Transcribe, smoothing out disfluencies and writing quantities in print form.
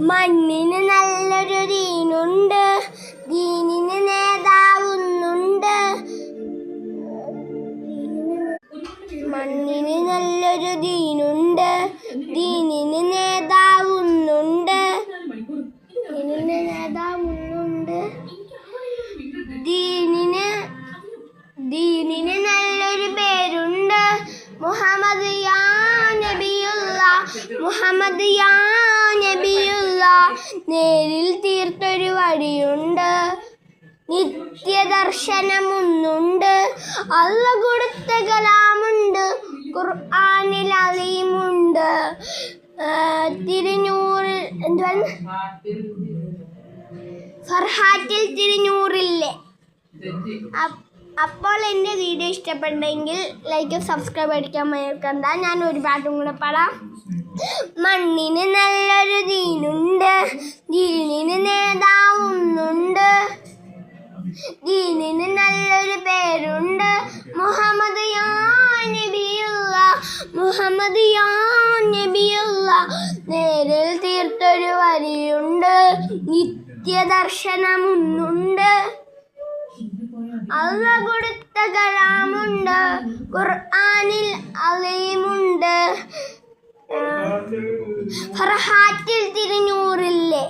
മണ്ണിന് നല്ലൊരു ദീനുണ്ട്, ദീനിന് നേതാവുന്നുണ്ട്. മണ്ണിന് നല്ലൊരു ദീനുണ്ട്, ദീനിന് നേതാവുന്നുണ്ട്. ദീനിന് നല്ലൊരു പേരുണ്ട്, മുഹമ്മദ് യാ നബിയുള്ള, മുഹമ്മദ് യാ നബിയുള്ള. നേരിൽ തീർത്തൊരു വഴിയുണ്ട്, നിത്യദർശനമൊന്നുണ്ട്. അല്ലാഹ് കൊടുത്ത കലാമുണ്ട്, ഖുർആനിൽ അലീമുണ്ട്. ഫർഹാറ്റിൽ തിരുനൂറില്ലേ. അപ്പോൾ എൻ്റെ വീഡിയോ ഇഷ്ടപ്പെട്ടെങ്കിൽ ലൈക്കും സബ്സ്ക്രൈബ് അടിക്കാൻ മറക്കണ്ട. ഞാൻ ഒരു പാട്ടും കൂടെ പാടാം. മണ്ണിന് നല്ലൊരു ദീനുണ്ട്, ദീനിന് നേതാവുന്നുണ്ട്. ദീനിന് നല്ലൊരു പേരുണ്ട്, മുഹമ്മദ് യാ നബിയുള്ള, മുഹമ്മദ് യാ നബിയുള്ള. നേരിൽ തീർത്തൊരു വരിയുണ്ട്, നിത്യദർശനമൊന്നുണ്ട്. അല്ലാഹ് കൊടുത്ത കലാമുണ്ട്, ഖുർആനിൽ അലീമുണ്ട്. ഫർഹാറ്റിൽ തിരുനൂറില്ലേ.